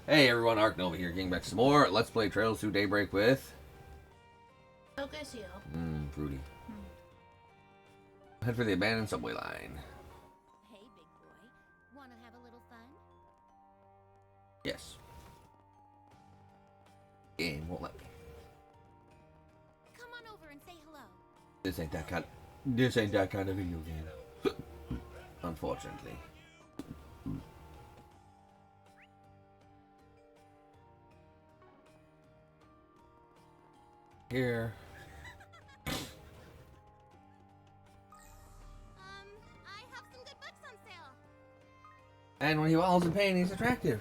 Hey everyone, Ark Nova here, getting back some more. Let's play Trails Through Daybreak with... Focus you. Fruity. Head for the abandoned subway line. Hey, big boy. Wanna have a little fun? Yes. Game won't let me. Come on over and say hello. This ain't that kind of video game. Unfortunately. Here. I have some good books on sale. And when he wallows in pain, he's attractive.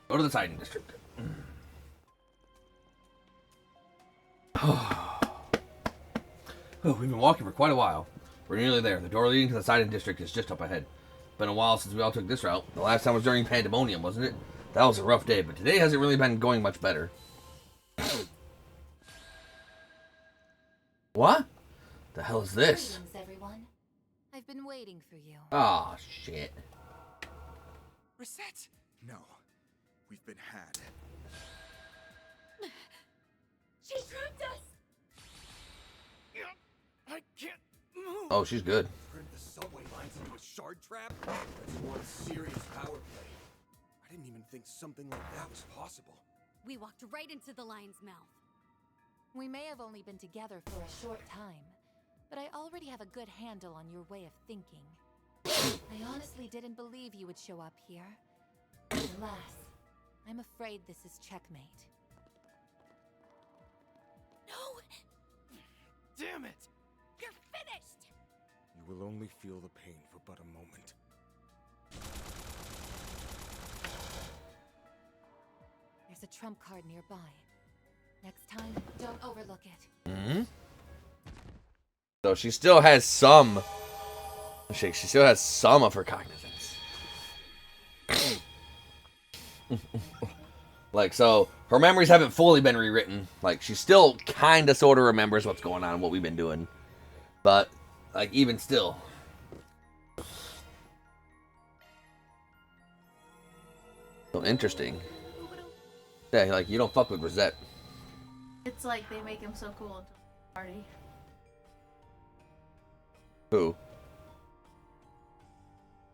Go to the siding district. Oh, we've been walking for quite a while. We're nearly there. The door leading to the siding district is just up ahead. Been a while since we all took this route. The last time was during Pandemonium, wasn't it? That was a rough day, but today hasn't really been going much better. What? The hell is this? Greetings, everyone. I've been waiting for you. Ah, shit. Reset? No. We've been had. She trapped us! I can't move! Oh, she's good. Turned the subway lines into a shard trap? That's one serious power play. I didn't even think something like that was possible. We walked right into the lion's mouth. We may have only been together for a short time, but I already have a good handle on your way of thinking. I honestly didn't believe you would show up here. Alas, I'm afraid this is checkmate. No! Damn it! You're finished! You will only feel the pain for but a moment. There's a trump card nearby. Next time, don't overlook it. Mm-hmm. So she still has some... She still has some of her cognizance. Like, so, her memories haven't fully been rewritten. Like, she still kind of sort of remembers what's going on, what we've been doing. But, like, even still. So, interesting. Yeah, like, you don't fuck with Rosette. It's like they make him so cool until the party. Who?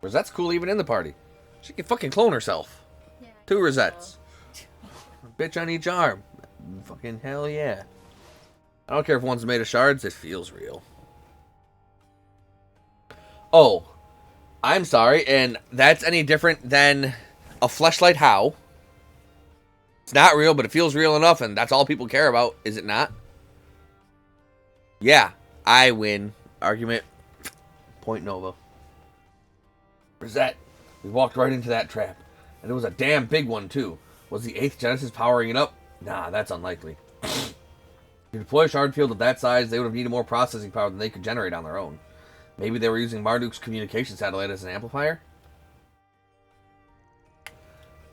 Rosette's cool even in the party. She can fucking clone herself. Yeah. 2 Rosettes. Bitch on each arm. Fucking hell yeah. I don't care if one's made of shards, it feels real. Oh. I'm sorry, and that's any different than a fleshlight how? It's not real, but it feels real enough, and that's all people care about, is it not? Yeah, I win. Argument. Point Nova. Rosette, we walked right into that trap. And it was a damn big one, too. Was the 8th Genesis powering it up? Nah, that's unlikely. To deploy a shard field of that size, they would have needed more processing power than they could generate on their own. Maybe they were using Marduk's communication satellite as an amplifier?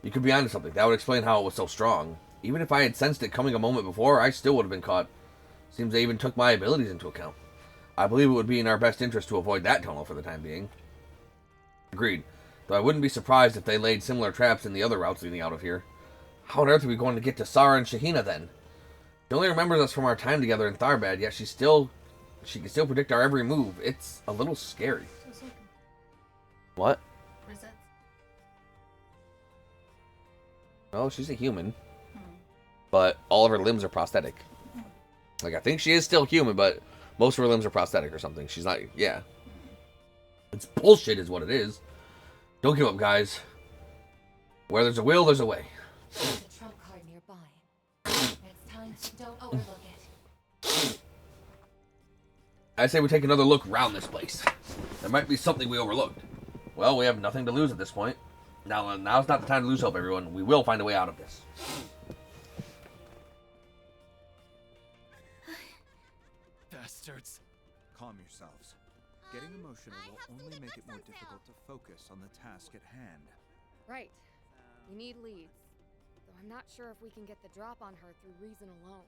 You could be onto something. That would explain how it was so strong. Even if I had sensed it coming a moment before, I still would have been caught. Seems they even took my abilities into account. I believe it would be in our best interest to avoid that tunnel for the time being. Agreed. Though I wouldn't be surprised if they laid similar traps in the other routes leading out of here. How on earth are we going to get to Sara and Shahina then? She only remembers us from our time together in Tharbad, yet she can still predict our every move. It's a little scary. What? Rosette. Oh, she's a human. But all of her limbs are prosthetic. Like, I think she is still human, but most of her limbs are prosthetic or something. She's not, yeah. It's bullshit is what it is. Don't give up, guys. Where there's a will, there's a way. There's a trump card nearby. Next time, don't overlook it. I say we take another look around this place. There might be something we overlooked. Well, we have nothing to lose at this point. Now's not the time to lose hope, everyone. We will find a way out of this. Bastards. Calm yourselves. Getting emotional will only make it more difficult to focus on the task at hand. Right. We need leads. Though I'm not sure if we can get the drop on her through reason alone.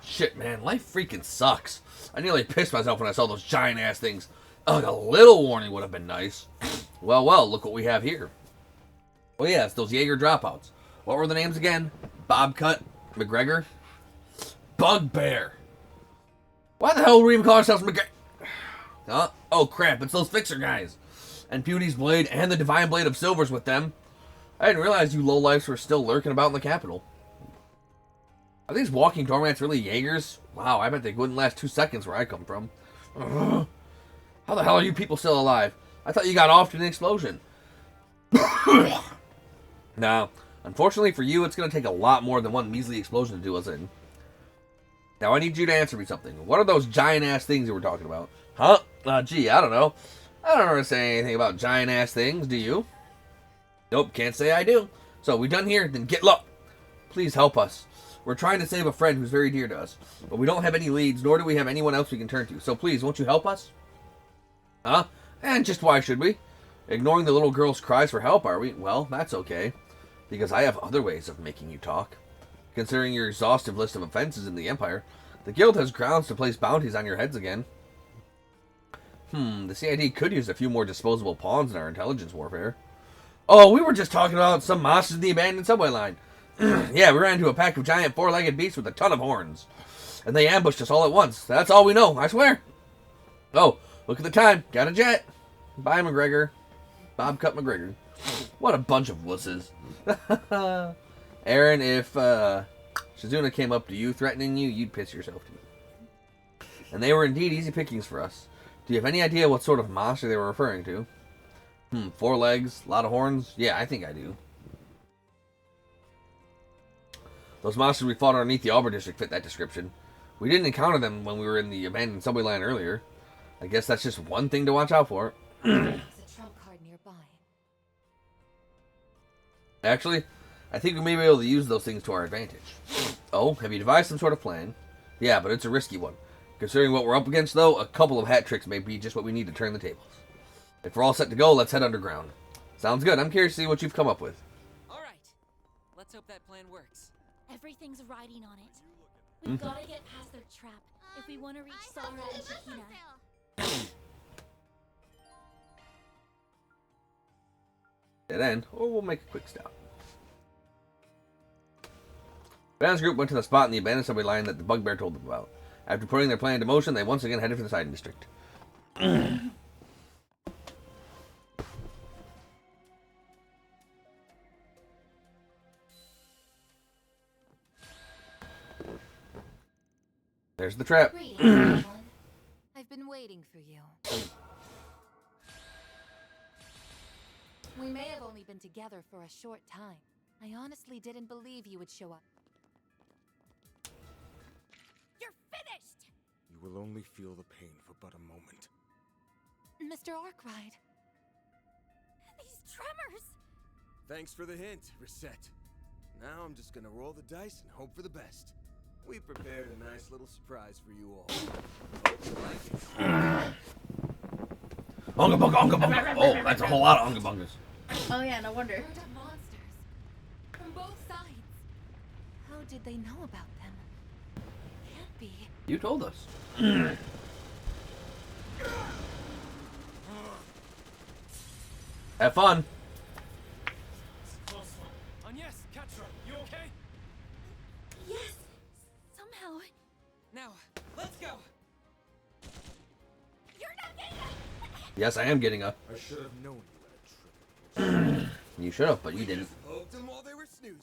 Shit, man. Life freaking sucks. I nearly pissed myself when I saw those giant-ass things. Ugh, a little warning would have been nice. Well, well, look what we have here. Oh yeah, it's those Jaeger dropouts. What were the names again? Bobcut, McGregor, Bugbear. Why the hell would we even call ourselves McGregor? Huh? Oh crap, it's those Fixer guys. And Beauty's Blade and the Divine Blade of Silver's with them. I didn't realize you lowlifes were still lurking about in the capital. Are these walking doormats really Jaegers? Wow, I bet they wouldn't last 2 seconds where I come from. Ugh. How the hell are you people still alive? I thought you got off to an explosion. Now, unfortunately for you, it's going to take a lot more than one measly explosion to do us in. Now, I need you to answer me something. What are those giant-ass things you were talking about? Huh? Gee, I don't know. I don't ever say anything about giant-ass things, do you? Nope, can't say I do. So, we done here? Then get low. Please help us. We're trying to save a friend who's very dear to us. But we don't have any leads, nor do we have anyone else we can turn to. So please, won't you help us? Huh? And just why should we? Ignoring the little girl's cries for help, are we? Well, that's okay. Because I have other ways of making you talk. Considering your exhaustive list of offenses in the Empire, the Guild has grounds to place bounties on your heads again. The CID could use a few more disposable pawns in our intelligence warfare. Oh, we were just talking about some monsters in the abandoned subway line. Yeah, we ran into a pack of giant four-legged beasts with a ton of horns. And they ambushed us all at once. That's all we know, I swear. Oh, look at the time. Got a jet. Bye, McGregor. Bobcut McGregor. What a bunch of wusses. Aaron, if Shizuna came up to you threatening you, you'd piss yourself too. And they were indeed easy pickings for us. Do you have any idea what sort of monster they were referring to? 4 legs, a lot of horns? Yeah, I think I do. Those monsters we fought underneath the Auburn district fit that description. We didn't encounter them when we were in the abandoned subway line earlier. I guess that's just one thing to watch out for. There's a trump card nearby. Actually, I think we may be able to use those things to our advantage. Oh, have you devised some sort of plan? Yeah, but it's a risky one. Considering what we're up against, though, a couple of hat tricks may be just what we need to turn the tables. If we're all set to go, let's head underground. Sounds good. I'm curious to see what you've come up with. All right. Let's hope that plan works. Everything's riding on it. We've got to get past their trap if we want to reach Sara and Shakina. Dead end, or we'll make a quick stop. Van's group went to the spot in the abandoned subway line that the Bugbear told them about. After putting their plan into motion, they once again headed for the siding district. There's the trap. Greetings, everyone. I've been waiting for you. We may have only been together for a short time. I honestly didn't believe you would show up. You're finished! You will only feel the pain for but a moment. Mr. Arkwright. These tremors! Thanks for the hint, Reset. Now I'm just gonna roll the dice and hope for the best. We prepared a nice little surprise for you all. Hope you like it. Unga bunga, unga bunga. Oh, that's a whole lot of unga bungas. Oh yeah, no wonder. Heard of monsters. From both sides. How did they know about them? Can't be. You told us. Have fun. Close one. Yes, Ketra, you okay? Yes! Somehow. Now, let's go. You're not getting it! Yes, I am getting a. I should have known you had a trick. You should have, but you didn't. Poked them while they were snoozing.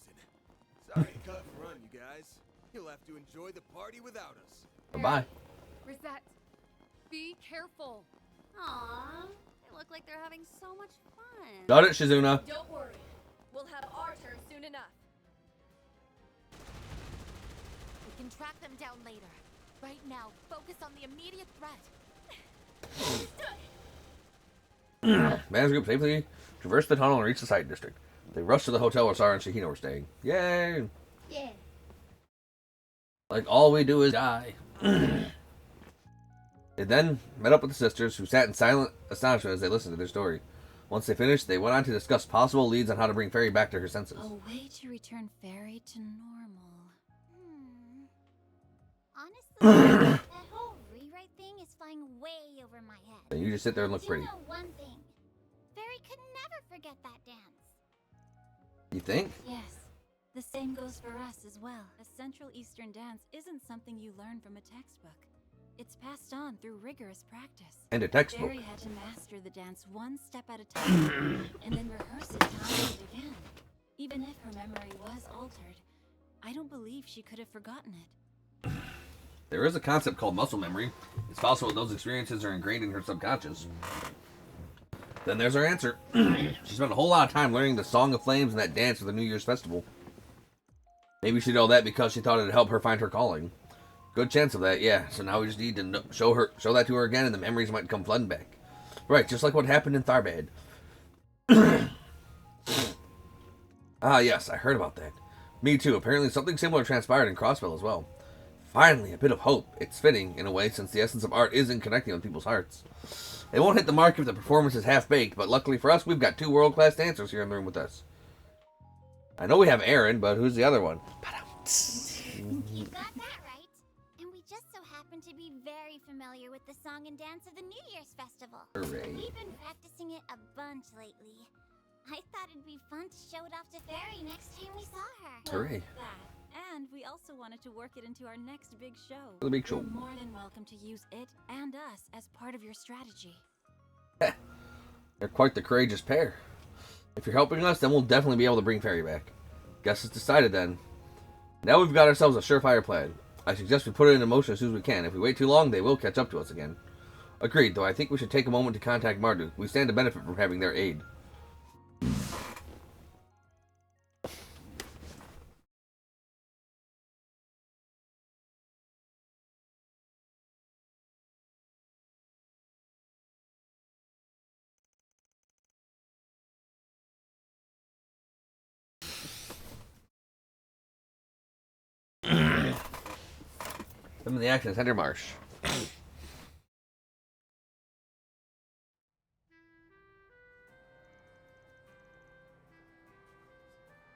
Sorry to cut and run, you guys. You'll have to enjoy the party without us. Bye-bye. Reset. Be careful. Aww, they look like they're having so much fun. Got it, Shizuna. Don't worry. We'll have our turn soon enough. We can track them down later. Right now, focus on the immediate threat. Man's group safely traversed the tunnel and reached the side district. They rushed to the hotel where Sara and Shahina were staying. Yay! Yeah. Like all we do is die. They then met up with the sisters, who sat in silent astonishment as they listened to their story. Once they finished, they went on to discuss possible leads on how to bring Fairy back to her senses. A way to return Fairy to normal. Honestly, that whole rewrite thing is flying way over my head. And you just sit there and look Do pretty. know one thing? Fairy could forget that dance. You think? Yes. The same goes for us as well. A Central Eastern dance isn't something you learn from a textbook. It's passed on through rigorous practice. And a textbook. Barry had to master the dance one step at a time, and then rehearse it time and again. Even if her memory was altered, I don't believe she could have forgotten it. There is a concept called muscle memory. It's possible those experiences are ingrained in her subconscious. Then there's our answer. She spent a whole lot of time learning the Song of Flames and that dance for the New Year's festival. Maybe she did all that because she thought it'd help her find her calling. Good chance of that, yeah. So now we just need to show that to her again, and the memories might come flooding back. Right, just like what happened in Tharbad. Ah, yes, I heard about that. Me too. Apparently something similar transpired in Crossville as well. Finally, a bit of hope. It's fitting, in a way, since the essence of art is in connecting with people's hearts. It won't hit the mark if the performance is half-baked, but luckily for us, we've got 2 world-class dancers here in the room with us. I know we have Aaron, but who's the other one? You got that right. And we just so happen to be very familiar with the song and dance of the New Year's festival. Hooray. We've been practicing it a bunch lately. I thought it'd be fun to show it off to Fairy next time we saw her. Hooray. And we also wanted to work it into our next big show. The big show. You're more than welcome to use it and us as part of your strategy. They're quite the courageous pair. If you're helping us, then we'll definitely be able to bring Fairy back. Guess it's decided then. Now we've got ourselves a surefire plan. I suggest we put it into motion as soon as we can. If we wait too long, they will catch up to us again. Agreed, though I think we should take a moment to contact Marduk. We stand to benefit from having their aid. Some of the action is Heather Marsh.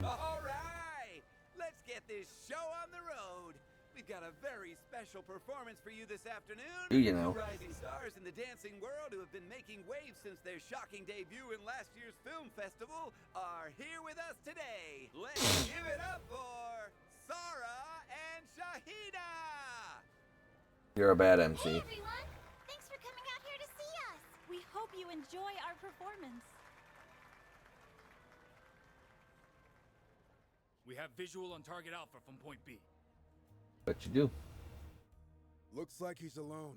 All right, let's get this show on the road. We've got a very special performance for you this afternoon. Do you know? Rising stars in the dancing world who have been making waves since their shocking debut in last year's film festival are here with us today. Let's give it up for Sarah and Shahida. You're a bad Hey MC. everyone! Thanks for coming out here to see us. We hope you enjoy our performance. We have visual on target Alpha from point B. Bet you do. Looks like he's alone.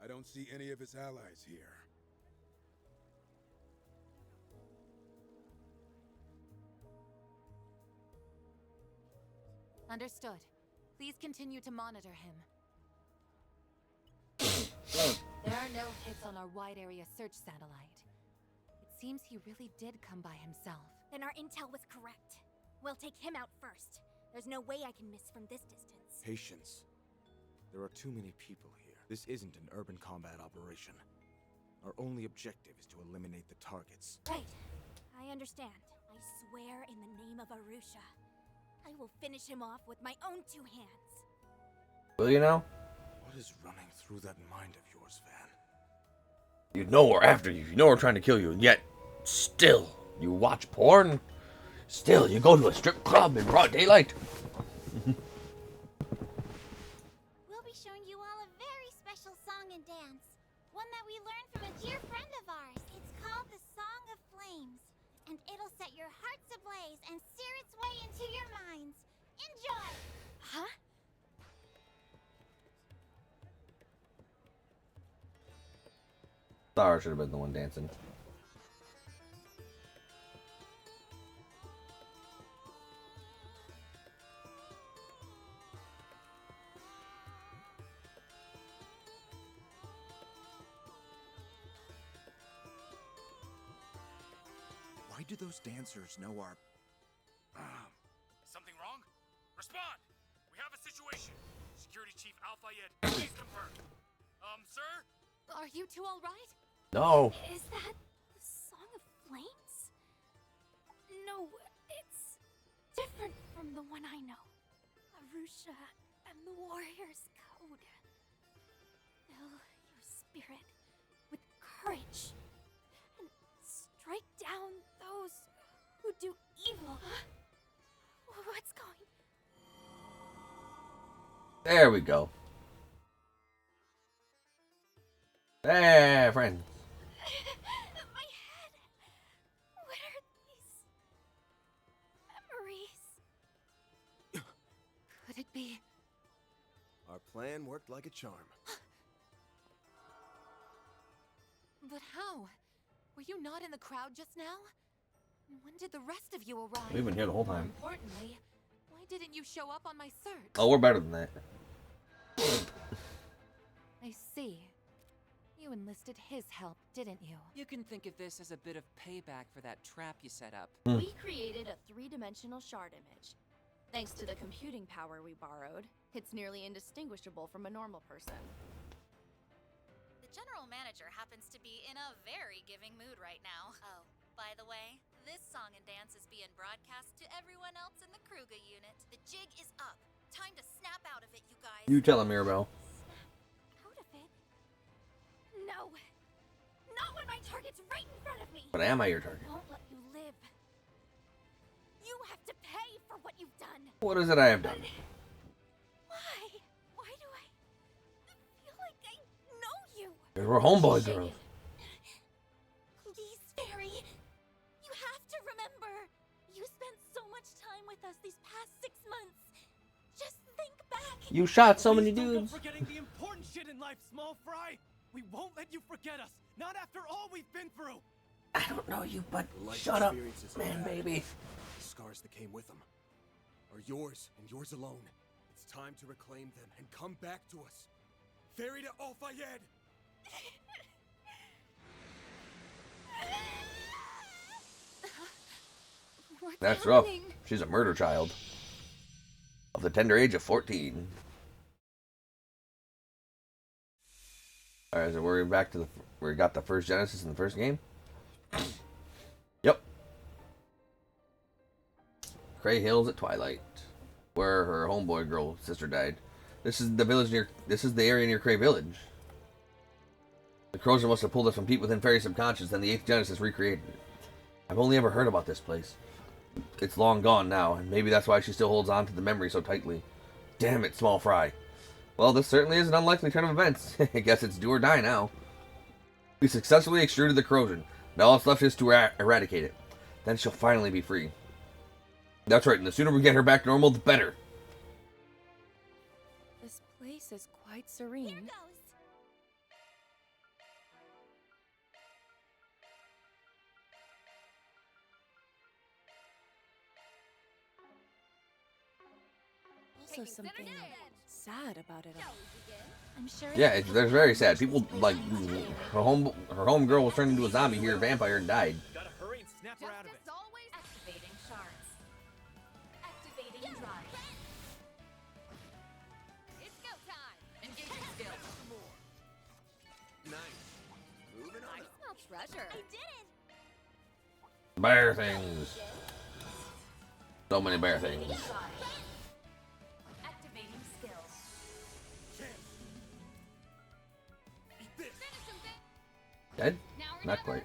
I don't see any of his allies here. Understood. Please continue to monitor him. There are no hits on our wide area search satellite. It seems he really did come by himself. Then our intel was correct. We'll take him out first. There's no way I can miss from this distance. Patience. There are too many people here. This isn't an urban combat operation. Our only objective is to eliminate the targets. Right. I understand. I swear in the name of Arusha, I will finish him off with my own 2 hands. Will you now? What is running through that mind of yours, Van? You know we're after you. You know we're trying to kill you. And yet, still, you watch porn. Still, you go to a strip club in broad daylight. We'll be showing you all a very special song and dance. One that we learned from a dear friend of ours. It's called the Song of Flames. And it'll set your hearts ablaze and sear its way into your minds. Enjoy! Huh? Sarah should have been the one dancing. Why do those dancers know our... Something wrong? Respond! We have a situation. Security Chief Al-Fayed, please confirm. Sir? Are you two all right? No. Is that the Song of Flames? No, it's different from the one I know. Arusha and the Warrior's Code. Fill your spirit with courage and strike down the There we go. Hey, friends. My head. What are these memories? Could it be? Our plan worked like a charm. But how? Were you not in the crowd just now? When did the rest of you arrive? We've been here the whole More time. importantly, why didn't you show up on my search? Oh, we're better than that. I see. You enlisted his help, didn't you? You can think of this as a bit of payback for that trap you set up. We created a three-dimensional shard image. Thanks to the computing power we borrowed, it's nearly indistinguishable from a normal person. The general manager happens to be in a very giving mood right now. Oh, by the way, this song and dance is being broadcast to everyone else in the Kruger unit. The jig is up. Time to snap out of it, you guys. You tell him, Mirabelle. Out of it? No. Not when my target's right in front of me. But am I your target? I won't let you live. You have to pay for what you've done. What is it I have done? Why? Why do I feel like I know you? We're homeboy girls. Please, Fairy. You have to remember. You spent so much time with us these past 6 months. Just think back. You shot so many Please don't go dudes. forgetting the important shit in life, small fry. We won't let you forget us. Not after all we've been through. I don't know you, but The life shut up, experiences we man, had, baby. The scars that came with them are yours and yours alone. It's time to reclaim them and come back to us. Ferry to Al Fayed. What's That's rough. happening? She's a murder child of the tender age of 14. All right, so we're back to where we got the first Genesis in the first game. Yep. Cray Hills at twilight, where her homeboy girl sister died. This is the village near. This is the area near Cray Village. The corrosion must have pulled us from deep within Fairy's subconscious, then the 8th Genesis recreated it. I've only ever heard about this place. It's long gone now, and maybe that's why she still holds on to the memory so tightly. Damn it, Small Fry. Well, this certainly is an unlikely turn of events. I guess it's do or die now. We successfully extruded the corrosion. Now all that's left is to eradicate it. Then she'll finally be free. That's right, and the sooner we get her back to normal, the better. This place is quite serene. Here goes. Also something sad about it all. I'm sure. Yeah, they're very sad. People, like, her homegirl was turned into a zombie here, a vampire, and died. Gotta hurry and snap her out of it. Justice always activating shards. Activating drive. It's go time. Engaging skill. Nice. Moving on. Smell treasure. I did it. Bear things. So many bear things. Activating skill. Dead? Now Not quite.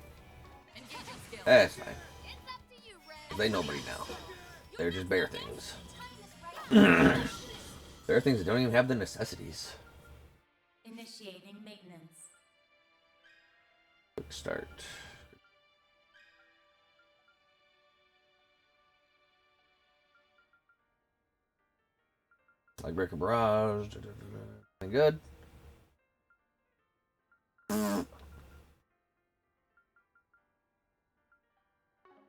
engaging skill. That's fine. It's up to you, Red. They nobody now. They're just bear things. Bear things that don't even have the necessities. Initiating maintenance. Quick start. Like Breaker Barrage. Good.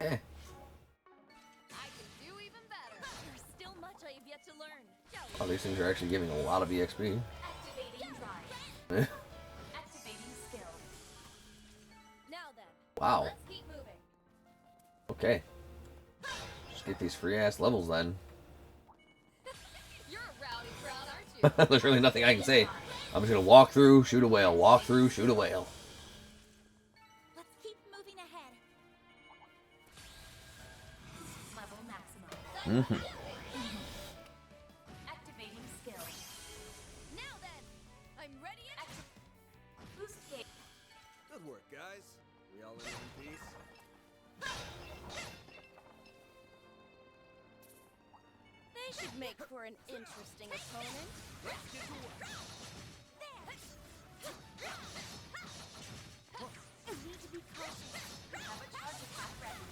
Eh. I can do even better. There's still much I have yet to learn. Oh, these things are actually giving a lot of EXP. Activating drive. Activating skill. Now then, Wow. let's keep moving. Okay. Just get these free ass levels then. You're a rowdy crowd, aren't you? There's really nothing I can say. I'm just gonna walk through, shoot a whale, walk through, shoot a whale. Let's keep moving ahead. Level maximum. Mm-hmm. Activating skill. Now then, I'm ready and Boost gate. Good work, guys. We all in one piece. They should make for an interesting opponent. You need to be cautious. Have a charge attack ready.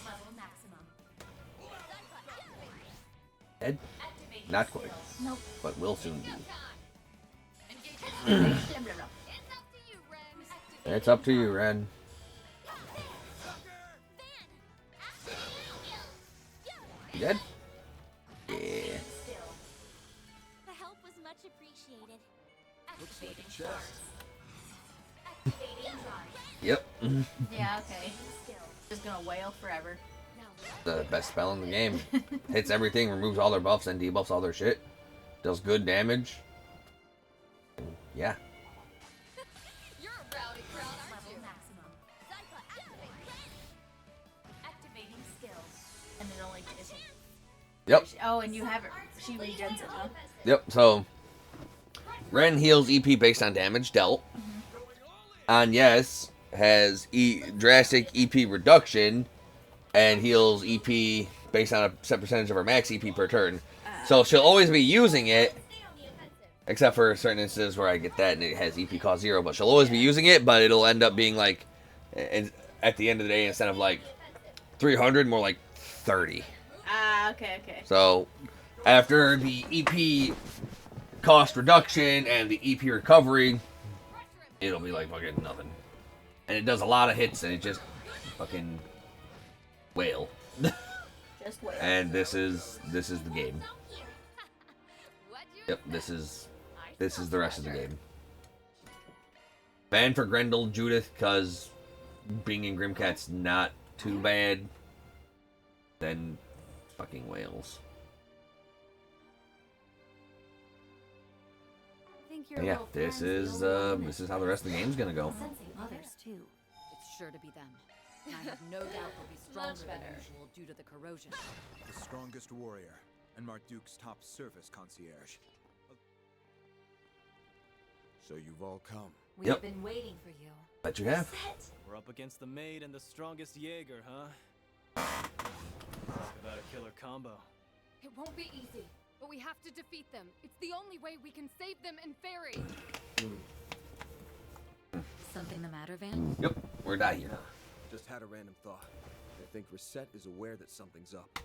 Level maximum. Dead? Not quite. Nope. But will soon be. It's up to you, Ren. You dead? Yeah. The help was much appreciated. Looks like a chest. Yep. Yeah, okay. Just gonna wail forever. The best spell in the game. Hits everything, removes all their buffs, and debuffs all their shit. Does good damage. Yeah. You're a rowdy crowd, aren't you? Maximum. Activating skill. And it only is. Yep. Oh, and you have it. She regens it, huh? Yep. So, Ren heals EP based on damage dealt. Agnes has drastic EP reduction and heals EP based on a set percentage of her max EP per turn. So she'll always be using it, except for certain instances where I get that and it has EP cost 0. But she'll always be using it, but it'll end up being like, at the end of the day, instead of like 300, more like 30. Ah, okay, okay. So after the EP cost reduction and the EP recovery, it'll be like fucking nothing. And it does a lot of hits and it just fucking wail. Just wail. And this is the game. Yep, this is the rest of the game. Ban for Grendel Judith because being in Grimcat's not too bad. Then fucking whales. And yeah, this is how the rest of the game's gonna go. Sensing others too. It's sure to be them. And I have no doubt they'll be stronger than usual due to the corrosion. The strongest warrior, and Marduk's top service concierge. So you've all come. We've Yep. been waiting for you. Bet you have. We're up against the maid and the strongest Jaeger, huh? Talk about a killer combo. It won't be easy, but we have to defeat them. It's the only way we can save them and Fairy. Something the matter, Van? Yep, we're not here. Just had a random thought. I think Reset is aware that something's up.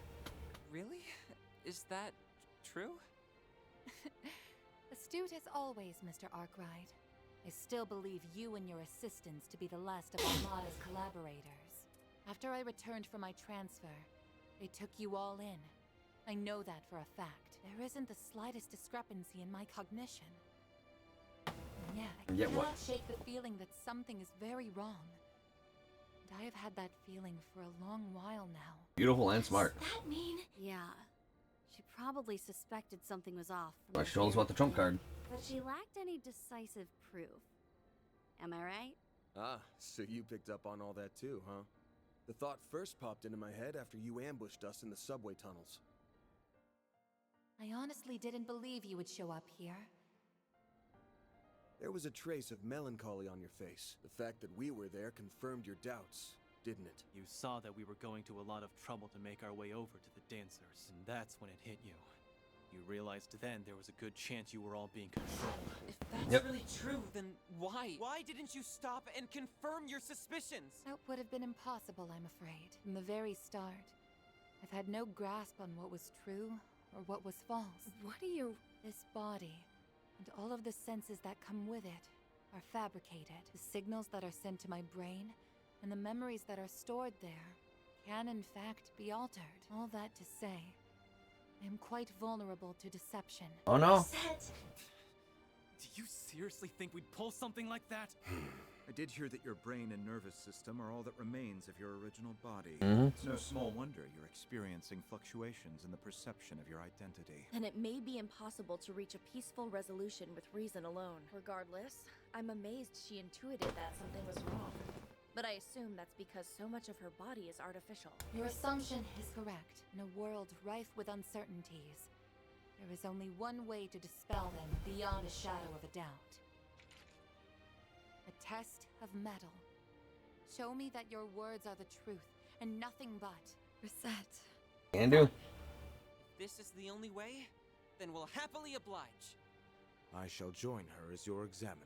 Really? Is that true? Astute as always, Mr. Arkwright. I still believe you and your assistants to be the last of Armada's collaborators. After I returned from my transfer, they took you all in. I know that for a fact. There isn't the slightest discrepancy in my cognition. And yet, I Yet cannot what? shake the feeling that something is very wrong. And I have had that feeling for a long while now. Beautiful and smart. That mean? Yeah. She probably suspected something was off. Why she told us about the trump card. But she lacked any decisive proof. Am I right? Ah, so you picked up on all that too, huh? The thought first popped into my head after you ambushed us in the subway tunnels. I honestly didn't believe you would show up here. There was a trace of melancholy on your face. The fact that we were there confirmed your doubts, didn't it? You saw that we were going to a lot of trouble to make our way over to the dancers, and that's when it hit you. You realized then there was a good chance you were all being controlled. If that's Yep. really true, then why? Why didn't you stop and confirm your suspicions? That would have been impossible, I'm afraid. From the very start, I've had no grasp on what was true or what was false. What do you... This body, and all of the senses that come with it, are fabricated. The signals that are sent to my brain, and the memories that are stored there, can in fact be altered. All that to say, I am quite vulnerable to deception. Oh no. Do you seriously think we'd pull something like that? I did hear that your brain and nervous system are all that remains of your original body. Mhm. It's no small wonder you're experiencing fluctuations in the perception of your identity. Then it may be impossible to reach a peaceful resolution with reason alone. Regardless, I'm amazed she intuited that something was wrong. But I assume that's because so much of her body is artificial. Your assumption is correct. In a world rife with uncertainties, there is only one way to dispel them beyond a shadow of a doubt. A test of metal. Show me that your words are the truth and nothing but. Reset. Can do. If this is the only way, then we'll happily oblige. I shall join her as your examiner.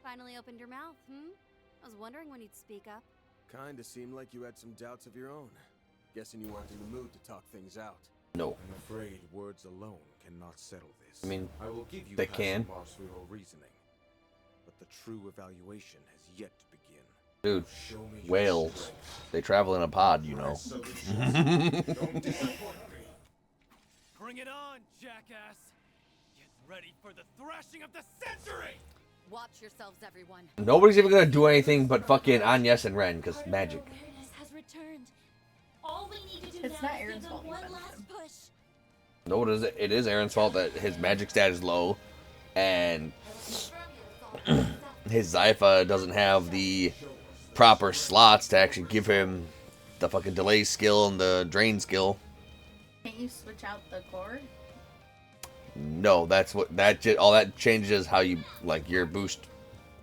Finally opened your mouth, I was wondering when you'd speak up. Kinda seemed like you had some doubts of your own. Guessing you weren't in the mood to talk things out. No. I'm afraid words alone cannot settle this. I mean, I will give you they can. Marsual reasoning, but the true evaluation has yet to begin. Dude, whales. They travel in a pod, you know. Bring it on, jackass! Get ready for the thrashing of the century! Watch yourselves, everyone. Nobody's even gonna do anything but fucking Agnes and Ren, because magic. Has returned. All we need to do It's now not is Aaron's give fault them you one fenced last him. push. No, it is. It is Aaron's fault that his magic stat is low, and his Zypha doesn't have the proper slots to actually give him the fucking delay skill and the drain skill. Can't you switch out the cord? No, that's what all that changes how you like your boost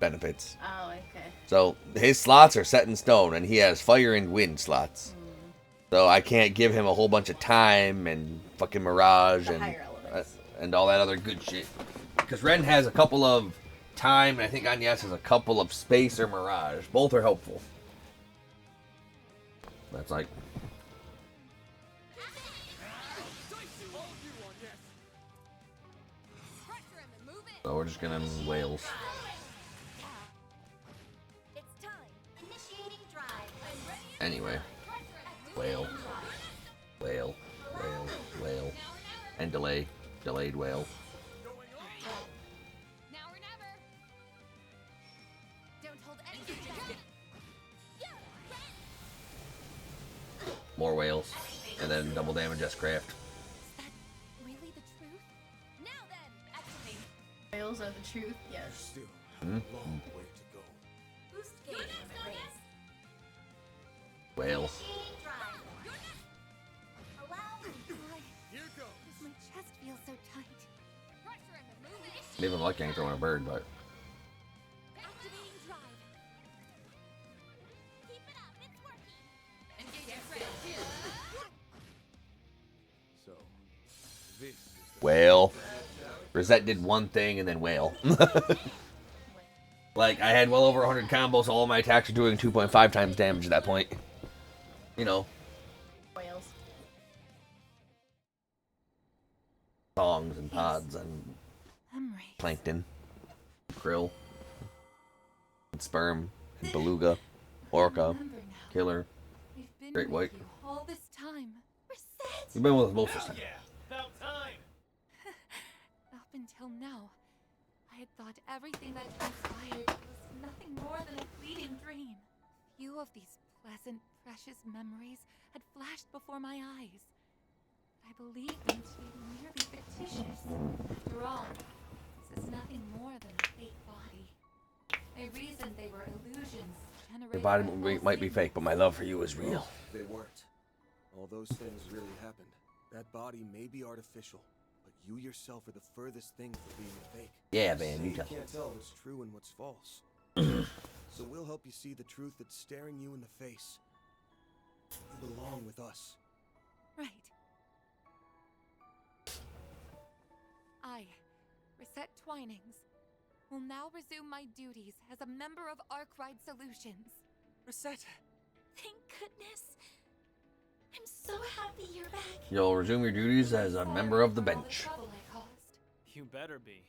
benefits. Oh, okay. So his slots are set in stone, and he has fire and wind slots. So I can't give him a whole bunch of time and fucking mirage and all that other good shit. Because Ren has a couple of time, and I think Agnes has a couple of space or mirage. Both are helpful. That's like. So we're just gonna whales. Anyway. Whale. Whale. Whale. Whale. And delay. Delayed whale. Now or never. Don't hold anything back. More whales. And then double damage S-Craft. Really the truth? Now then, activate. Whales are the truth, yes. Still Hmm? long way to go. Boost gauge limit raised. Whale. My chest feels so tight. Pressure in the movement. Even like I ain't throwing a bird, but. Activating drive. Keep it up, it's working. Engaging friend. So, this is the Whale. Rosette did one thing and then whale. Like, I had well over 100 combos, all of my attacks are doing 2.5 times damage at that point. You know. Whales. Songs and pods and plankton. Krill. And sperm. And beluga. Orca. Killer. We've been Great with white. you all this time. You've been with us most of the time. About time! Up until now, I had thought everything that transpired was nothing more than a fleeting dream. Few of these pleasant, precious memories had flashed before my eyes. I believed them to be merely fictitious. After all, this is nothing more than a fake body. I reasoned they were illusions Your generated body by false might be fake, but my love for you is real. They weren't. All those things really happened. That body may be artificial, but you yourself are the furthest thing from being a fake. Yeah, man, you You tell. can't tell what's true and what's false. So we'll help you see the truth that's staring you in the face. You belong with us. Right. I, Reset Twinings, will now resume my duties as a member of Arkwright Solutions. Reset! Thank goodness. I'm so happy you're back. You'll resume your duties as a member of the bench. You better be.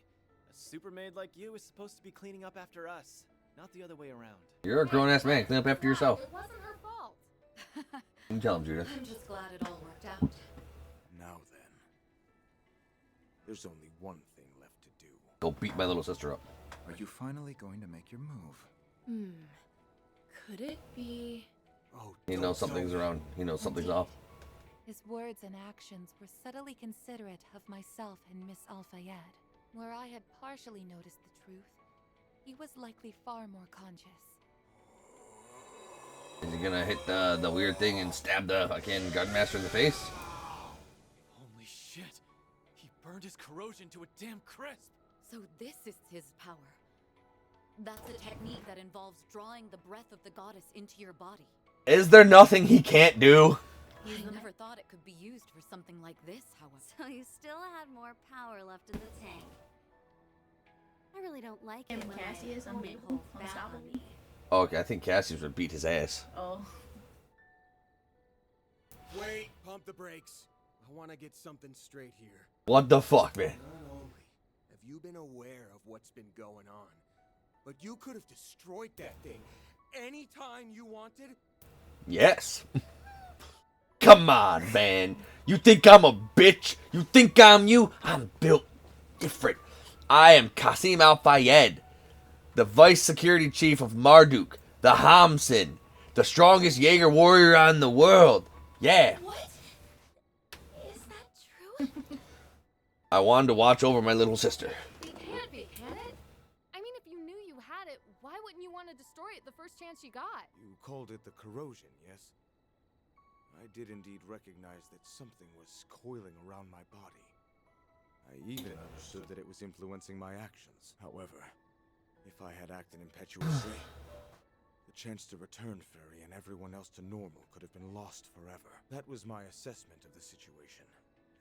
A super maid like you is supposed to be cleaning up after us, not the other way around. You're a grown-ass man. Clean up after yourself. It wasn't her fault. You can tell him, Judith. I'm just glad it all worked out. Now then. There's only one thing left to do. Go beat my little sister up. Are you finally going to make your move? Could it be? Oh, He knows something's around. He knows something's off. His words and actions were subtly considerate of myself and Miss Alfayed. Where I had partially noticed the truth, he was likely far more conscious. Is he gonna hit the weird thing and stab the fucking garden master in the face? Holy shit! He burned his corrosion to a damn crisp! So this is his power. That's a technique that involves drawing the breath of the goddess into your body. Is there nothing he can't do? I never thought it could be used for something like this, however. So you still had more power left in the tank. I really don't like it when Cassie is opponent holds back on unstoppable. me. Okay, I think Cassius would beat his ass. Oh. Wait, pump the brakes. I want to get something straight here. What the fuck, man? Not only have you been aware of what's been going on, but you could have destroyed that thing anytime you wanted. Yes. Come on, man. You think I'm a bitch? You think I'm you? I'm built different. I am Qasim Al-Fayed, the vice security chief of Marduk, the Hamsin, the strongest Jaeger warrior on the world. Yeah. What? Is that true? I wanted to watch over my little sister. It can't be, can it? I mean, if you knew you had it, why wouldn't you want to destroy it the first chance you got? You called it the corrosion, yes? I did indeed recognize that something was coiling around my body. I even understood that it was influencing my actions. However, if I had acted impetuously, the chance to return Fairy and everyone else to normal could have been lost forever. That was my assessment of the situation,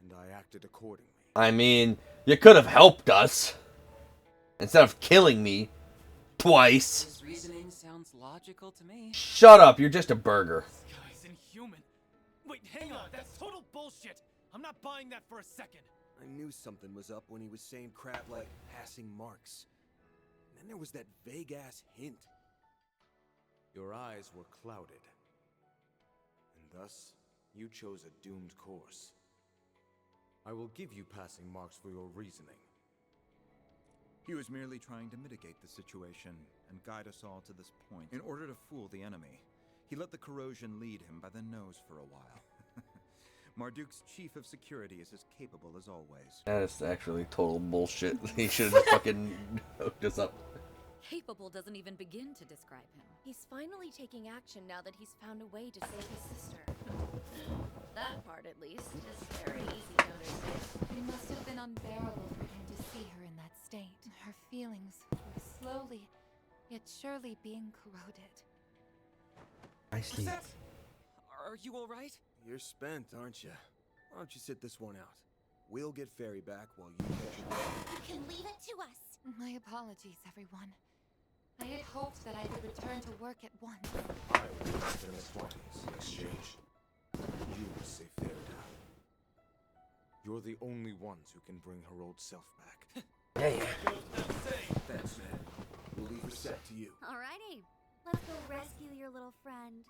and I acted accordingly. I mean, you could have helped us. Instead of killing me. Twice. His reasoning sounds logical to me. Shut up, you're just a burger. This guy's inhuman. Wait, hang on, that's total bullshit. I'm not buying that for a second. I knew something was up when he was saying crap like passing marks. And then there was that vague-ass hint. Your eyes were clouded. And thus, you chose a doomed course. I will give you passing marks for your reasoning. He was merely trying to mitigate the situation and guide us all to this point. In order to fool the enemy, he let the corrosion lead him by the nose for a while. Marduk's chief of security is as capable as always. That's actually total bullshit. He should have fucking hooked us up. Capable doesn't even begin to describe him. He's finally taking action now that he's found a way to save his sister. That part, at least, is very easy to understand. It must have been unbearable for him to see her in that state. Her feelings were slowly, yet surely being corroded. I see. Are you alright? You're spent, aren't you? Why don't you sit this one out? We'll get Fairy back while you catch your breath. You can leave it to us. My apologies, everyone. I had hoped that I would return to work at once. I will back in the 20s in exchange. You will save Fairy down. You're the only ones who can bring her old self back. Yeah. Thanks, man. We'll leave her set to you. Alrighty, let's go rescue your little friend.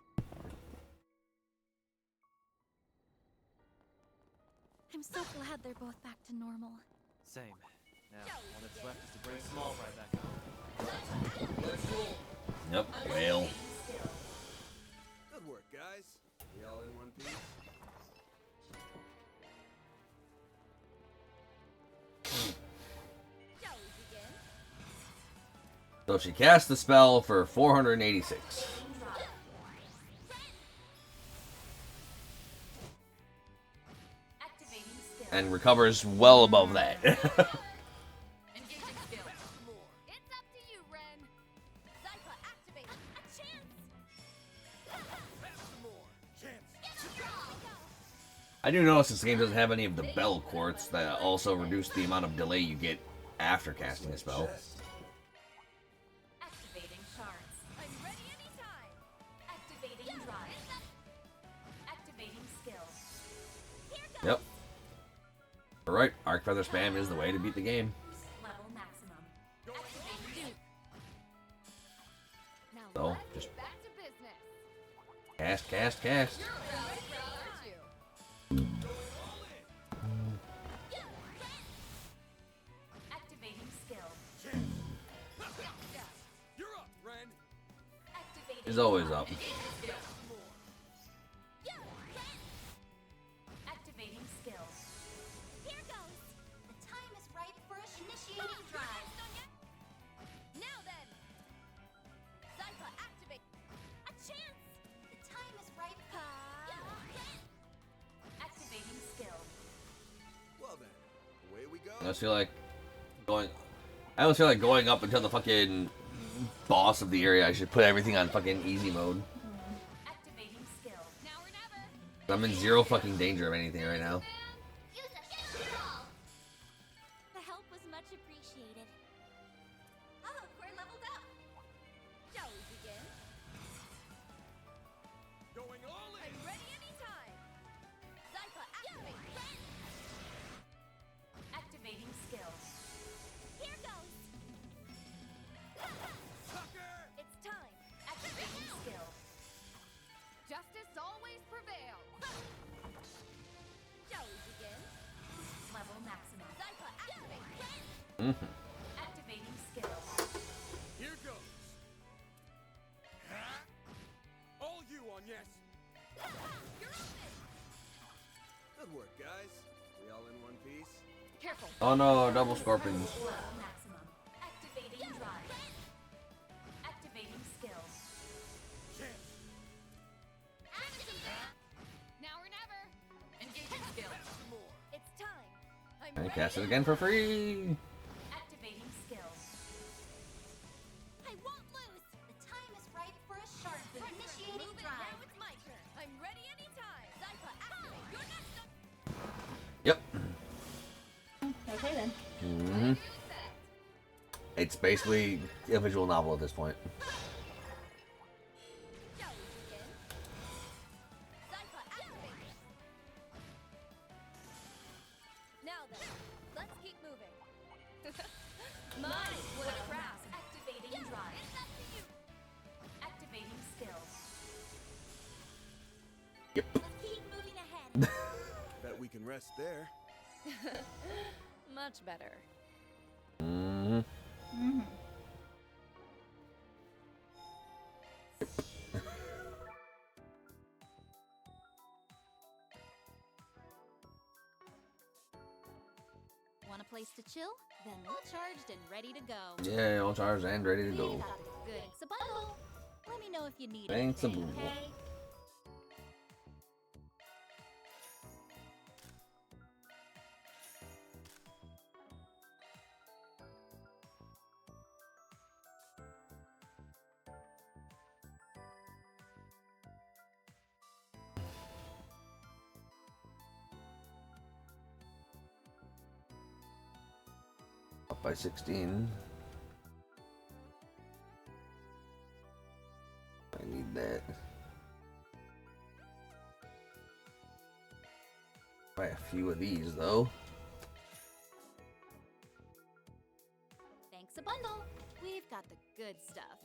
I'm so glad they're both back to normal. Same. Now, all that's left is to bring Small Fry back home. Yep, well. Good work, guys. We all in one piece? So she cast the spell for 486. And recovers well above that. It's up to you, Ren. Zypha, activate. A chance. I do notice this game doesn't have any of the bell quartz that also reduce the amount of delay you get after casting a spell. Activating shards. I'm ready anytime. Activating drive. Activating skill. Yep. Alright, Arc Feather spam is the way to beat the game. Level maximum. Activating So, just Back to business. cast, cast, cast. Activating skill. You're up, Ren. Activating Is always up. Activating skill. Here goes. The time is ripe for initiating drive. Now then. Zypha, activate. A chance. The time is ripe. Activating skill. Well then, away we go. I just feel like going. I almost feel like going up until the fucking boss of the area, I should put everything on fucking easy mode. Activating skill. Now or never. I'm in zero fucking danger of anything right now. The help was much appreciated. Oh, we're leveled up. Shall we begin? Going all in. I'm ready anytime. Zypha, activate. Activating skill. Here goes. It's time. Activating skill. Justice always prevails. Shall we begin? Level maximum. Zypha, activate. Activating skill. Here goes. All you on yes. You're open. Good work, guys. We all in one piece? Careful. Oh no, double scorpions. Level maximum. Activating drive. Activating skill. Now or never. Engaging skill. It's time. I'm I ready. cast it again for free. Activating skill. I won't lose. The time is ripe for a sharp initiating drive. Now it's my turn. I'm ready anytime. Zypha, activate. You're next up. Yep. Okay then. hmm It's basically a visual novel at this point. Shall we begin? Zypha, activate. Now then, let's keep moving. Mine, what a craft. Activating drive. Activating skill. Yep. Let's keep moving ahead. Bet we can rest there. Much better. hmm Want a place to chill? Then all charged and ready to go. Yeah, all charged and ready to go. Good. Thanks a bundle. Let me know if you need Thanks a anything, bundle. okay? Up by 16. I need that. Buy a few of these though. Thanks a bundle. We've got the good stuff.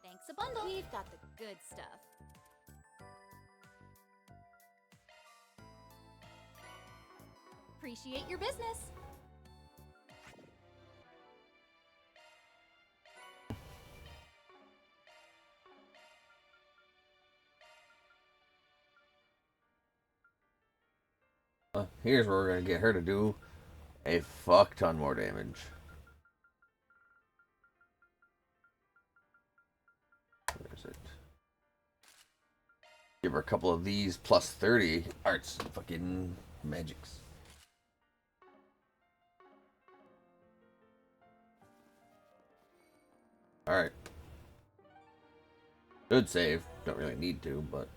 Thanks a bundle. We've got the good stuff. Appreciate your business. Here's where we're gonna get her to do a fuck ton more damage. Where is it? Give her a couple of these plus 30 arts and fucking magics. Alright. Good save. Don't really need to, but.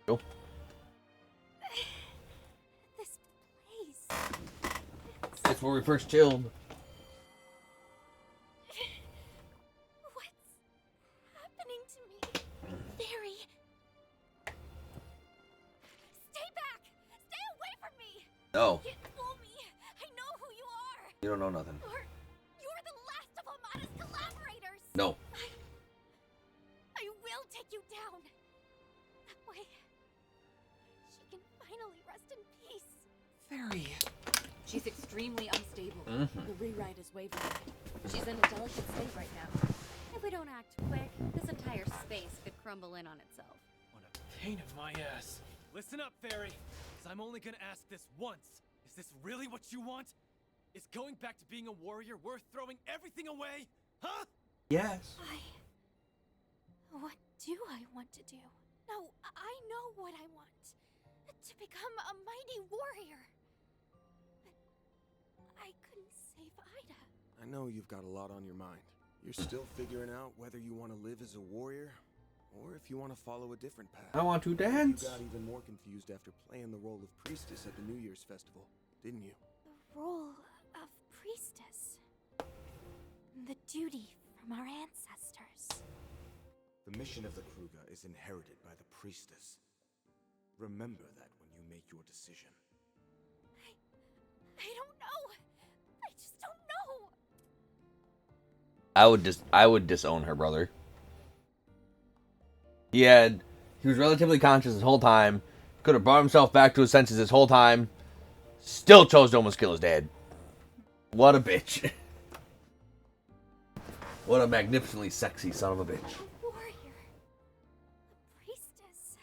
Go. This place. That's where we first chilled. What's happening to me? Fairy. Stay back! Stay away from me! No. You fool me! I know who you are! You don't know nothing. You're the last of Amada's collaborators! No. I will take you down! That way, she can finally rest in peace. Fairy. She's extremely unstable. Mhm. The rewrite is wavering. She's in a delicate state right now. If we don't act quick, this entire space could crumble in on itself. What Pain in my ass. Listen up, Fairy. 'Cause I'm only gonna ask this once. Is this really what you want? Is going back to being a warrior worth throwing everything away? Huh? Yes. What do I want to do? No, I know what I want. To become a mighty warrior. But I couldn't save Ida. I know you've got a lot on your mind. You're still figuring out whether you want to live as a warrior, or if you want to follow a different path. I want to dance. You got even more confused after playing the role of priestess at the New Year's festival, didn't you? The role of priestess. The duty from our ancestors. The mission of the Kruga is inherited by the priestess. Remember that when you make your decision. I don't know. I just don't know. I would disown her brother. He was relatively conscious this whole time. Could have brought himself back to his senses this whole time. Still chose to almost kill his dad. What a bitch. What a magnificently sexy son of a bitch. A warrior. A priestess.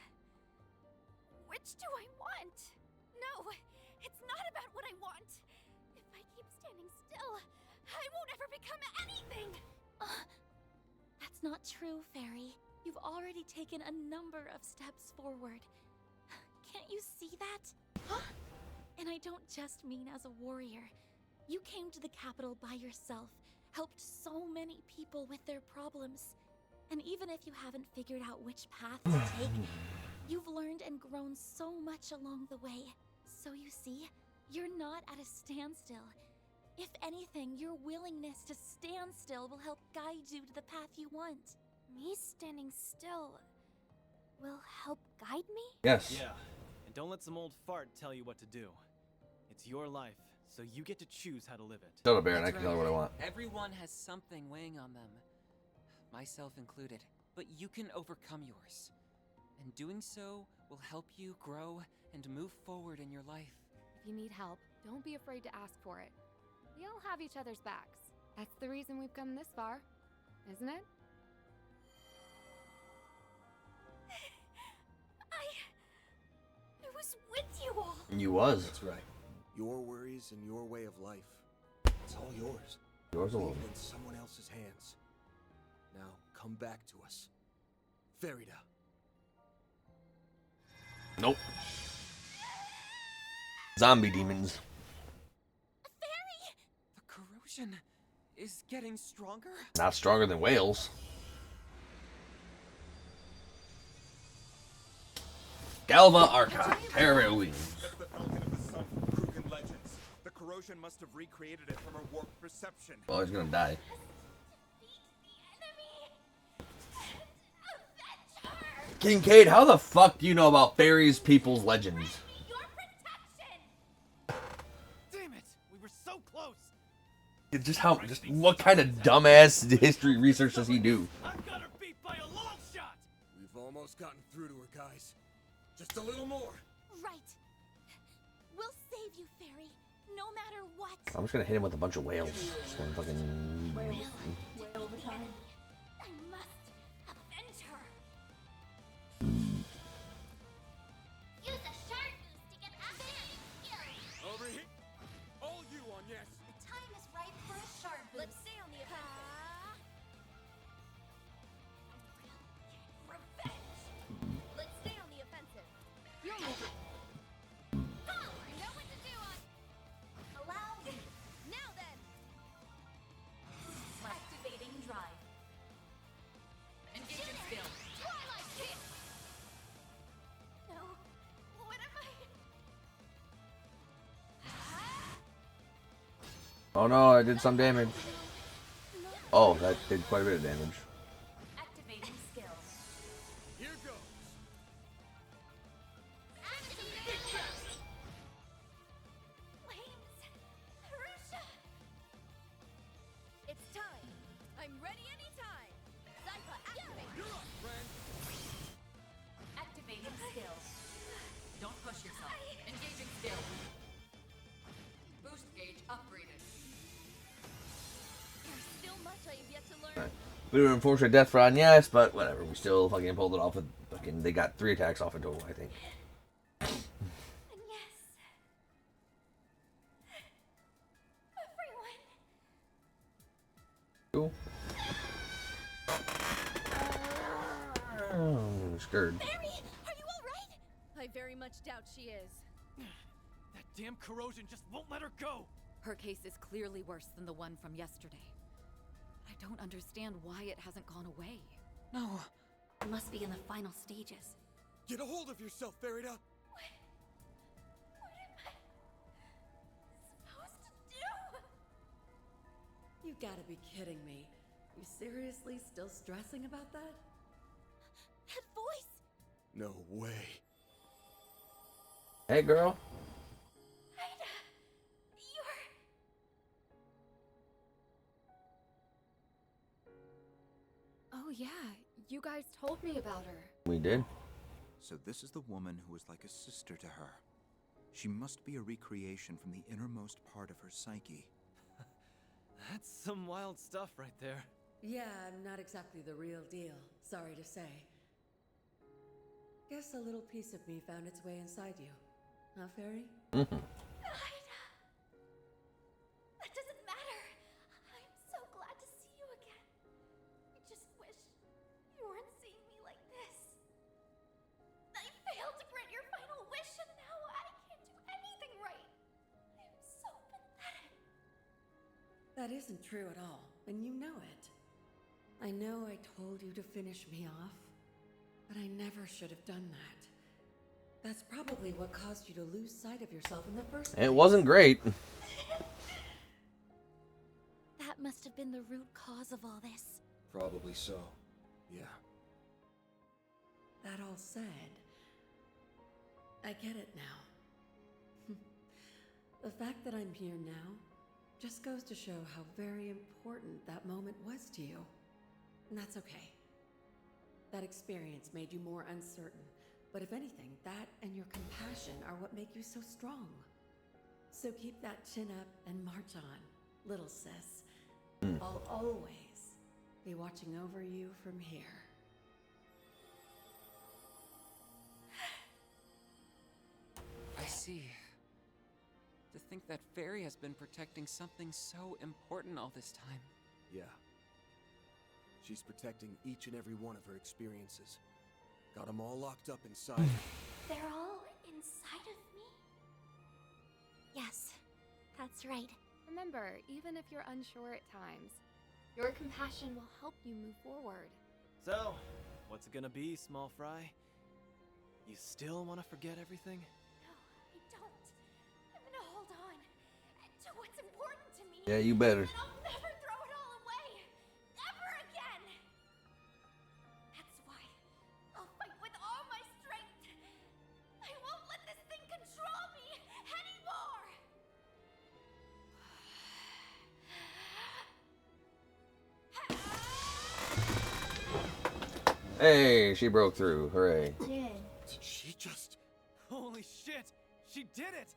Which do I want? No, it's not about what I want. If I keep standing still, I won't ever become anything. That's not true, Fairy. You've already taken a number of steps forward. Can't you see that? And I don't just mean as a warrior. You came to the capital by yourself, helped so many people with their problems. And even if you haven't figured out which path to take, you've learned and grown so much along the way. So you see, you're not at a standstill. If anything, your willingness to stand still will help guide you to the path you want. Me standing still will help guide me? Yes. Yeah, and don't let some old fart tell you what to do. It's your life, so you get to choose how to live it. Shut up, Baron. I can tell her what I want. Everyone has something weighing on them, myself included. But you can overcome yours. And doing so will help you grow and move forward in your life. If you need help, don't be afraid to ask for it. We all have each other's backs. That's the reason we've come this far, isn't it? I was with you all. You was. That's right. Your worries and your way of life. It's all yours. Yours alone. Leave it in someone else's hands. Now, come back to us. Ferida. Nope. Zombie demons. The corrosion is getting stronger? Not stronger than whales. Galva Archive. Parallel Wings. The corrosion must have recreated it from her warped perception. Well, he's gonna die. Kincaid, how the fuck do you know about fairies, people's legends? Damn it! We were so close! Just what kind of dumbass history research does he do? I've got her beat by a long shot! We've almost gotten through to her, guys. Just a little more. Right. We'll save you, Fairy, no matter what. I'm just gonna hit him with a bunch of whales. Just gonna fucking... I must avenge her. Use a sharp boost to get activating skills. Over here. All you on yes. The time is right for a sharp boost. Let's stay on the offensive. Revenge. Let's stay on the offensive. You'll make it. I know what to do on. Allow me. Now then. Activating drive. Engaging skill. Twilight kick. No. What am I? Oh no, I did some damage. Oh, that did quite a bit of damage. Activating skill. Here goes. Flames. Arusha. It's time. I'm ready anytime. Zypha, activate. You're up, friend. Activating skill. Don't push yourself. Engaging skill. Boost gauge upgraded. There's still much I have yet to learn. We were unfortunate death for Agnes, but whatever. We still fucking pulled it off with fucking and they got 3 attacks off in total, I think. And yes, everyone. Cool. I'm scared. Mary, are you all right? I very much doubt she is. That damn corrosion just won't let her go! Her case is clearly worse than the one from yesterday. I don't understand why it hasn't gone away. No. It must be in the final stages. Get a hold of yourself, Farida! What am I supposed to do? You gotta be kidding me. You seriously still stressing about that? That voice! No way. Hey, girl. Ida, Oh yeah, you guys told me about her. We did. So this is the woman who was like a sister to her. She must be a recreation from the innermost part of her psyche. That's some wild stuff right there. Yeah, I'm not exactly the real deal, sorry to say. Guess a little piece of me found its way inside you. Huh, Fairy? Mm-hmm. Ida! That doesn't matter. I'm so glad to see you again. I just wish you weren't seeing me like this. I failed to grant your final wish and now I can't do anything right. I'm so pathetic. That isn't true at all, and you know it. I know I told you to finish me off, but I never should have done that. That's probably what caused you to lose sight of yourself in the first place. It wasn't great. That must have been the root cause of all this. Probably so. Yeah. That all said, I get it now. The fact that I'm here now just goes to show how very important that moment was to you. And that's okay. That experience made you more uncertain, but if anything, that and your compassion are what make you so strong. So keep that chin up and march on, little sis. I'll always be watching over you from here. I see. To think that Fairy has been protecting something so important all this time. Yeah. She's protecting each and every one of her experiences. Got them all locked up inside her. They're all inside of me? Yes, that's right. Remember, even if you're unsure at times, your compassion will help you move forward. So, what's it gonna be, small fry? You still want to forget everything? No, I don't. I'm gonna hold on to what's important to me. Yeah, you better. And I'll never throw it all away. Ever again. That's why I'll fight with all my strength. I won't let this thing control me anymore. Hey, she broke through. Hooray. Did she just... Holy shit! She did it!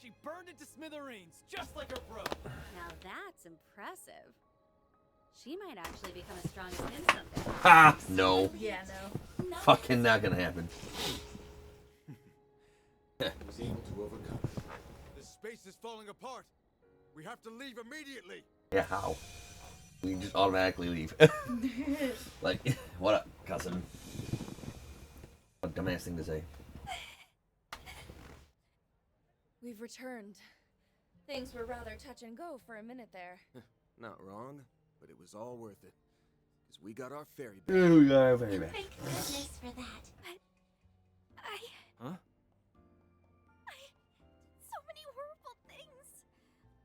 She burned into smithereens, just like her bro! Now that's impressive. She might actually become as strong as him someday. Ha! No. Yeah, no. Fucking not gonna happen. was able to overcome it. The space is falling apart. We have to leave immediately. Yeah, how? We just automatically leave. Like, what up, cousin? What a dumbass thing to say. We've returned. Things were rather touch and go for a minute there. Not wrong, but it was all worth it. Because we got our fairy back. Yeah, we got our fairy back. Thank goodness for that. But Huh? I did so many horrible things.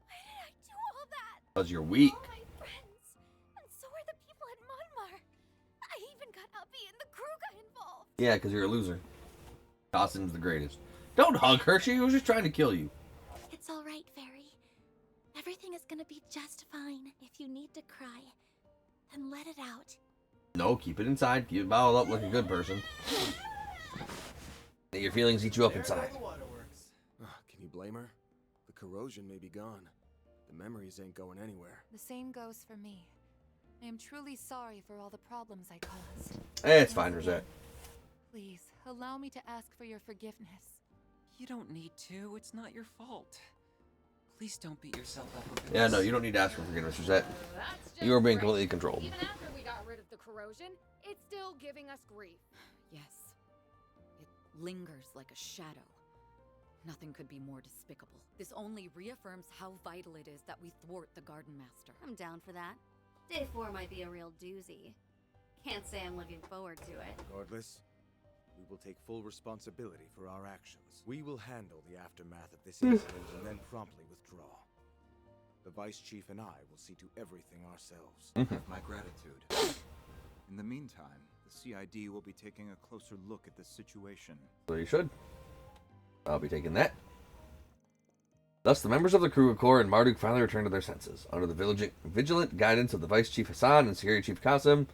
Why did I do all that? Because you're weak. All my friends, and so are the people at Monmar. I even got Uppy and the Kruga involved. Yeah, because you're a loser. Dawson's the greatest. Don't hug her. She was just trying to kill you. It's all right, Fairy. Everything is gonna be just fine. If you need to cry, then let it out. No, keep it inside. Keep it bottled up like a good person. Let your feelings eat you up inside. Can you blame her? The corrosion may be gone. The memories ain't going anywhere. The same goes for me. I am truly sorry for all the problems I caused. It's fine, Rosette. Please, allow me to ask for your forgiveness. You don't need to. It's not your fault. Please don't beat yourself up over Yeah, this. no, you don't need to ask for forgiveness, Rosette. You are being completely controlled. Even after we got rid of the corrosion, it's still giving us grief. Yes. It lingers like a shadow. Nothing could be more despicable. This only reaffirms how vital it is that we thwart the Garden Master. I'm down for that. Day 4 might be a real doozy. Can't say I'm looking forward to it. Regardless, we will take full responsibility for our actions. We will handle the aftermath of this incident and then promptly withdraw. The Vice Chief and I will see to everything ourselves. My gratitude. In the meantime, the CID will be taking a closer look at this situation. So you should. I'll be taking that. Thus, the members of the Kruger Corps and Marduk finally returned to their senses. Under the vigilant guidance of the Vice Chief Hassan and Security Chief Qasim,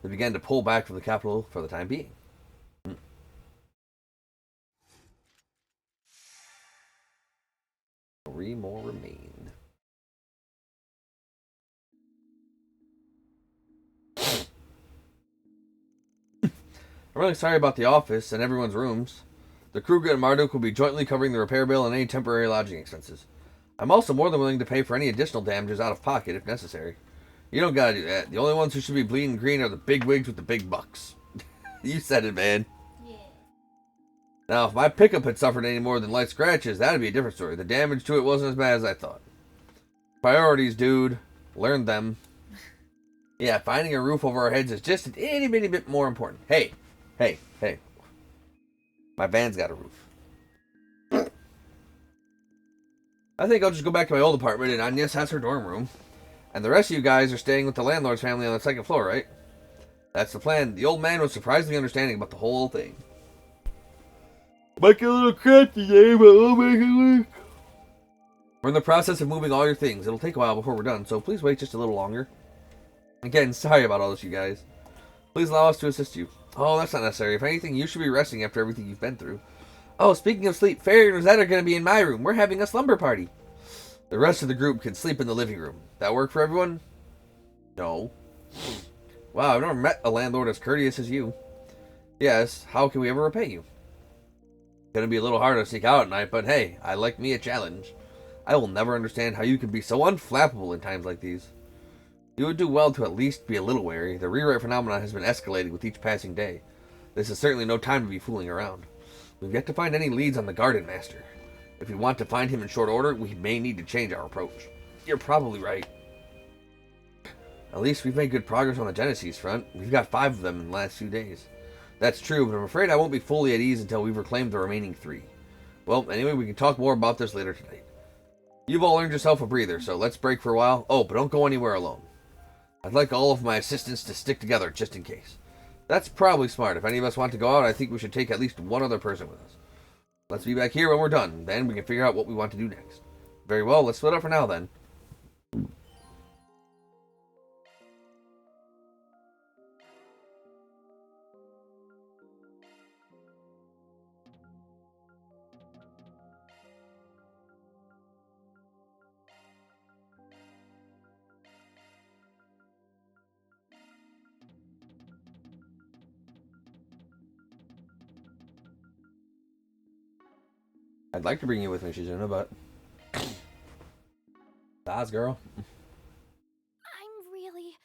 they began to pull back from the capital for the time being. 3 more remain. I'm really sorry about the office and everyone's rooms. The Kruger and Marduk will be jointly covering the repair bill and any temporary lodging expenses. I'm also more than willing to pay for any additional damages out of pocket if necessary. You don't gotta do that. The only ones who should be bleeding green are the big wigs with the big bucks. You said it, man. Yeah. Now, if my pickup had suffered any more than light scratches, that'd be a different story. The damage to it wasn't as bad as I thought. Priorities, dude. Learn them. Yeah, finding a roof over our heads is just an itty bitty bit more important. Hey. My van's got a roof. I think I'll just go back to my old apartment and Agnes has her dorm room. And the rest of you guys are staying with the landlord's family on the 2nd floor, right? That's the plan. The old man was surprisingly understanding about the whole thing. Might get a little cramped today, but we'll make it work. We're in the process of moving all your things. It'll take a while before we're done, so please wait just a little longer. Again, sorry about all this, you guys. Please allow us to assist you. Oh, that's not necessary. If anything, you should be resting after everything you've been through. Oh, speaking of sleep, Fairy and Rosetta are going to be in my room. We're having a slumber party. The rest of the group can sleep in the living room. That work for everyone? No. Wow, I've never met a landlord as courteous as you. Yes, how can we ever repay you? Gonna be a little hard to sneak out at night, but hey, I like me a challenge. I will never understand how you can be so unflappable in times like these. You would do well to at least be a little wary. The rewrite phenomenon has been escalating with each passing day. This is certainly no time to be fooling around. We've yet to find any leads on the Garden Master. If we want to find him in short order, we may need to change our approach. You're probably right. At least we've made good progress on the Genesis front. We've got 5 of them in the last few days. That's true, but I'm afraid I won't be fully at ease until we've reclaimed the remaining 3. Well, anyway, we can talk more about this later tonight. You've all earned yourself a breather, so let's break for a while. Oh, but don't go anywhere alone. I'd like all of my assistants to stick together, just in case. That's probably smart. If any of us want to go out, I think we should take at least one other person with us. Let's be back here when we're done. Then we can figure out what we want to do next. Very well, let's split up for now then. I'd like to bring you with me, Shizuna, but... That's girl. I'm really,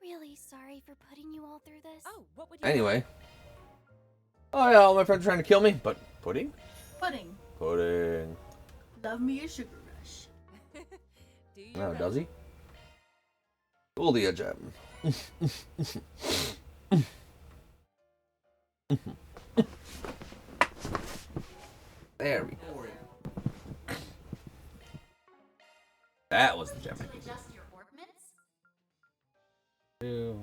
really sorry for putting you all through this. Oh, what would you Anyway. Oh yeah, all my friends are trying to kill me, but pudding? Pudding. Pudding. Love me a sugar rush. No, does he? Pull the edge up. There we go. That was the gem. Adjust your orbits? Ew.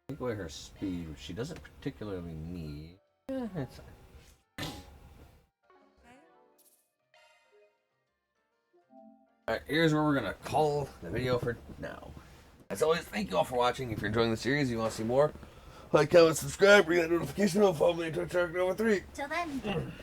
Take away her speed, which she doesn't particularly need. Yeah, that's fine. Alright, here's where we're gonna call the video for now. As always, thank you all for watching. If you're enjoying the series and you want to see more, Like, comment, subscribe, ring that notification bell, follow me on Twitch, number 3. Till then.